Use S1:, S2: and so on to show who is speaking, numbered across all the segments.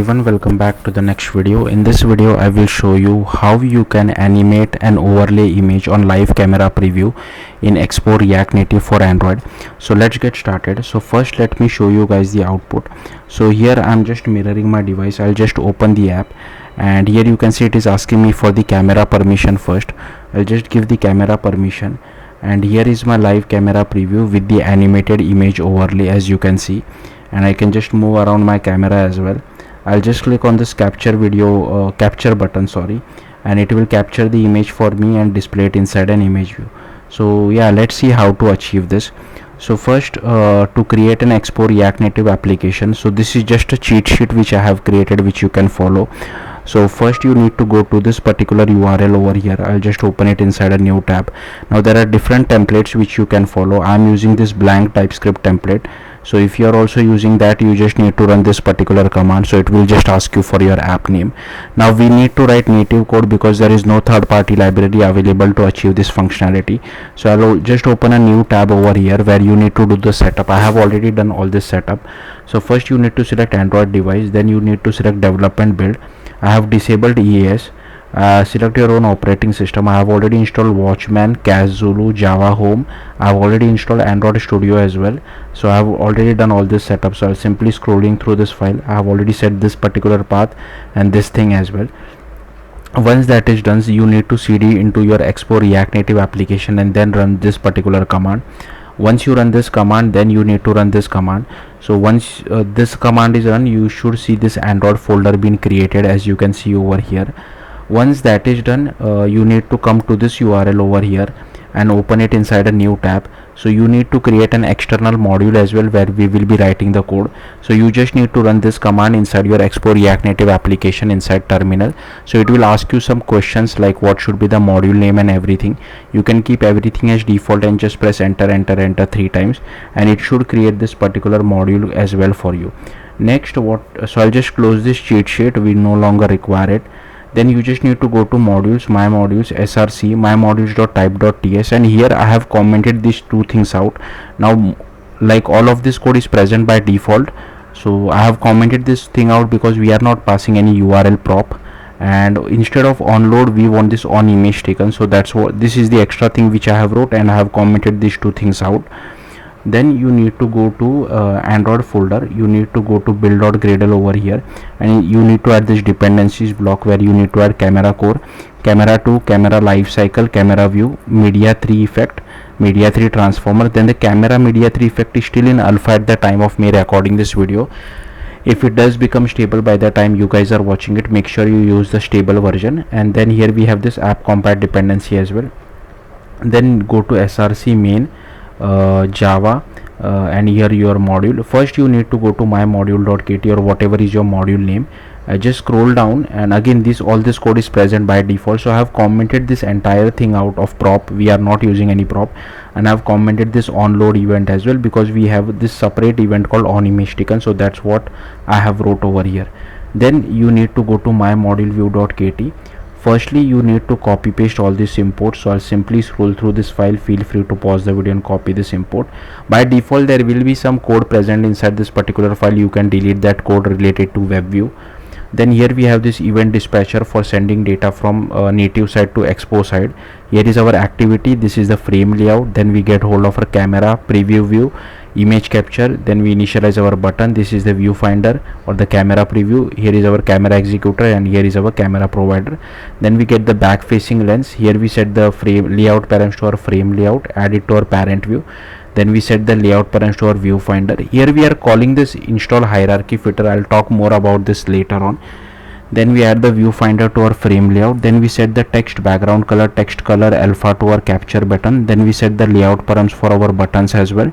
S1: Everyone, welcome back to the next video. In this video I will show you how you can animate an overlay image on live camera preview in Expo React Native for Android. So let's get started. So first let me show you guys the output. So here I'm just mirroring my device. I'll just open the app and here you can see it is asking me for the camera permission first. I'll just give the camera permission and here is my live camera preview with the animated image overlay, as you can see, and I can just move around my camera as well. I'll just click on this capture button, and it will capture the image for me and display it inside an image view. So yeah, let's see how to achieve this. So first, to create an Expo React Native application, so this is just a cheat sheet which I have created, which you can follow. So first you need to go to this particular URL over here. I'll just open it inside a new tab. Now there are different templates which you can follow. I'm using this blank TypeScript template. So if you are also using that, you just need to run this particular command. So it will just ask you for your app name. Now we need to write native code because there is no third-party library available to achieve this functionality. So I'll just open a new tab over here where you need to do the setup. I have already done all this setup. So first you need to select Android device, then you need to select development build. I have disabled EAS. Select your own operating system. I have already installed Watchman, Zulu, Java Home. I have already installed Android Studio as well. So I have already done all this setup. So I'll simply scrolling through this file. I have already set this particular path and this thing as well. Once that is done, you need to cd into your Expo React Native application and then run this particular command. Once you run this command, then you need to run this command. So once this command is run, you should see this Android folder being created, as you can see over here. Once that is done, you need to come to this URL over here and open it inside a new tab. So you need to create an external module as well where we will be writing the code. So you just need to run this command inside your Expo React Native application inside terminal. So it will ask you some questions like what should be the module name and everything. You can keep everything as default and just press enter 3 times and it should create this particular module as well for you. Next, so I'll just close this cheat sheet. We no longer require it. Then you just need to go to modules, my modules, src, my modules.type.ts, and here I have commented these two things out. Now like all of this code is present by default, so I have commented this thing out because we are not passing any URL prop, and instead of onload we want this on image taken. So that's what this is the extra thing which I have wrote, and I have commented these two things out. Then you need to go to Android folder. You need to go to build.gradle over here and you need to add this dependencies block where you need to add camera core, camera 2, camera life cycle, camera view, media 3 effect, media 3 transformer. Then the camera media 3 effect is still in alpha at the time of me recording this video. If it does become stable by the time you guys are watching it, make sure you use the stable version. And then here we have this app compat dependency as well. Then go to src main, Java, and here your module. First you need to go to my module.kt or whatever is your module name. Just scroll down, and again all this code is present by default. So I have commented this entire thing out of prop. We are not using any prop, and I have commented this onload event as well because we have this separate event called on image taken. So that's what I have wrote over here. Then you need to go to my module view.kt. Firstly you need to copy paste all this import. So I'll simply scroll through this file. Feel free to pause the video and copy this import. By default there will be some code present inside this particular file. You can delete that code related to web view. Then here we have this event dispatcher for sending data from native side to Expo side. Here is our activity. This is the frame layout. Then we get hold of our camera preview view, image capture. Then we initialize our button. This is the viewfinder or the camera preview. Here is our camera executor and here is our camera provider. Then we get the back facing lens. Here we set the frame layout params to our frame layout, add it to our parent view. Then we set the layout params to our viewfinder. Here we are calling this install hierarchy filter. I'll talk more about this later on. Then we add the viewfinder to our frame layout. Then we set the text background color, text color alpha to our capture button. Then we set the layout params for our buttons as well.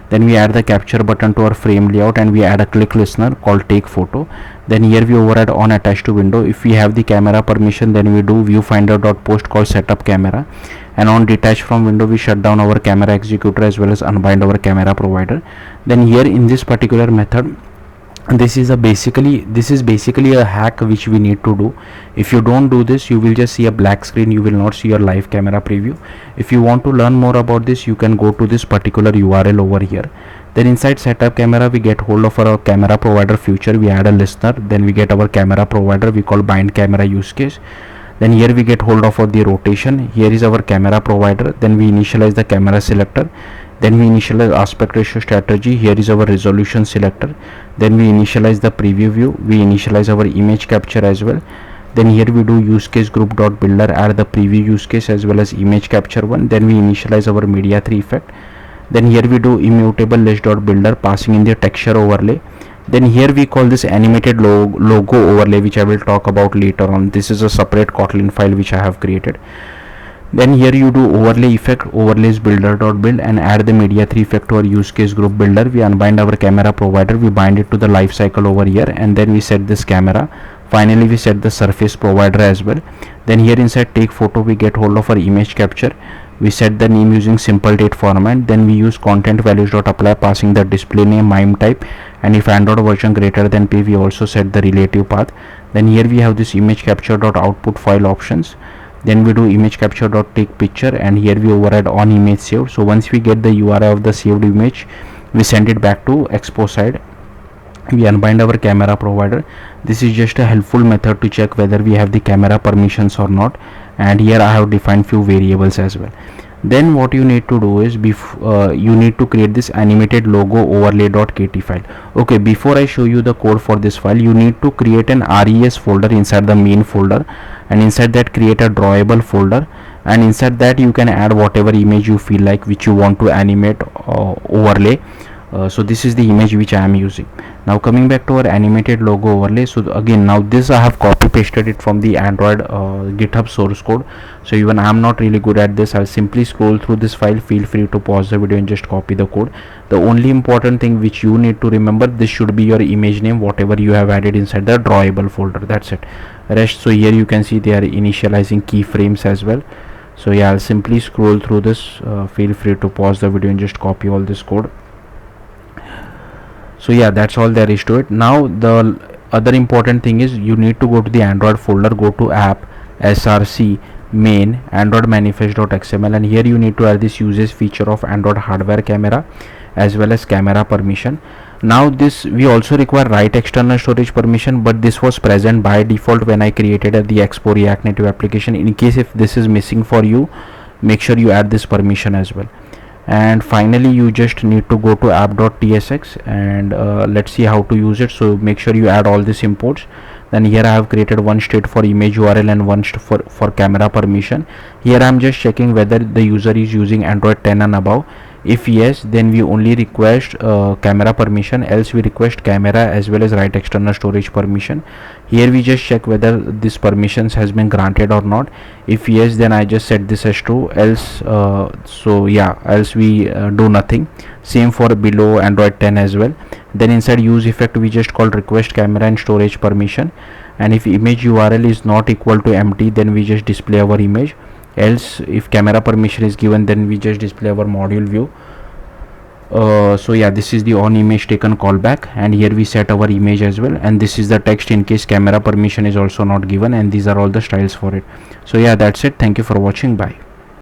S1: Then we add the capture button to our frame layout and we add a click listener called take photo. Then here we override on attach to window. If we have the camera permission, then we do viewfinder.post called setup camera, and on detach from window we shut down our camera executor as well as unbind our camera provider. Then here in this particular method, this is basically a hack which we need to do. If you don't do this, you will just see a black screen. You will not see your live camera preview. If you want to learn more about this, you can go to this particular URL over here. Then inside setup camera, we get hold of our camera provider feature. We add a listener, then we get our camera provider, we call bind camera use case. Then here we get hold of the rotation. Here is our camera provider. Then we initialize the camera selector. Then we initialize aspect ratio strategy. Here is our resolution selector. Then we initialize the preview view. We initialize our image capture as well. Then here we do use case group dot builder, add the preview use case as well as image capture one. Then we initialize our media 3 effect. Then here we do immutable list dot builder, passing in the texture overlay. Then here we call this animated logo overlay, which I will talk about later on. This is a separate Kotlin file which I have created. Then here you do overlay effect, overlays builder dot build, and add the media 3 effect to our use case group builder. We unbind our camera provider, we bind it to the life cycle over here, and then we set this camera. Finally we set the surface provider as well. Then here inside take photo, we get hold of our image capture. We set the name using simple date format. Then we use content values dot apply, passing the display name, mime type, and if Android version greater than p, we also set the relative path. Then here we have this image capture dot output file options. Then we do image capture dot take picture, and here we override on image saved. So once we get the URI of the saved image, we send it back to Expo side. We unbind our camera provider. This is just a helpful method to check whether we have the camera permissions or not, and here I have defined few variables as well. Then what you need to do is you need to create this animated logo overlay.kt file. Okay, before I show you the code for this file, you need to create an res folder inside the main folder, and inside that create a drawable folder, and inside that you can add whatever image you feel like which you want to animate overlay. So this is the image which I am using. Now coming back to our animated logo overlay, so again now this I have copy pasted it from the Android GitHub source code. So even I am not really good at this, I'll simply scroll through this file. Feel free to pause the video and just copy the code. The only important thing which you need to remember, this should be your image name, whatever you have added inside the drawable folder. That's it. Rest, so here you can see they are initializing keyframes as well. So yeah, I'll simply scroll through this. Feel free to pause the video and just copy all this code. So yeah, that's all there is to it. Now the other important thing is you need to go to the Android folder, go to app, src, main, android manifest.xml, and here you need to add this usage feature of Android hardware camera as well as camera permission. Now this we also require write external storage permission, but this was present by default when I created the Expo React Native application. In case if this is missing for you, make sure you add this permission as well. And finally you just need to go to app.tsx, and let's see how to use it. So make sure you add all these imports. Then here I have created one state for image URL and one for camera permission. Here I am just checking whether the user is using Android 10 and above. If yes, then we only request camera permission, else we request camera as well as write external storage permission. Here we just check whether this permissions has been granted or not. If yes, then I just set this as true, else so yeah, else we do nothing. Same for below Android 10 as well. Then inside use effect we just call request camera and storage permission, and if image URL is not equal to empty, then we just display our image. Else if camera permission is given, then we just display our module view. So yeah, this is the on image taken callback, and here we set our image as well, and this is the text in case camera permission is also not given, and these are all the styles for it. So yeah, that's it. Thank you for watching. Bye.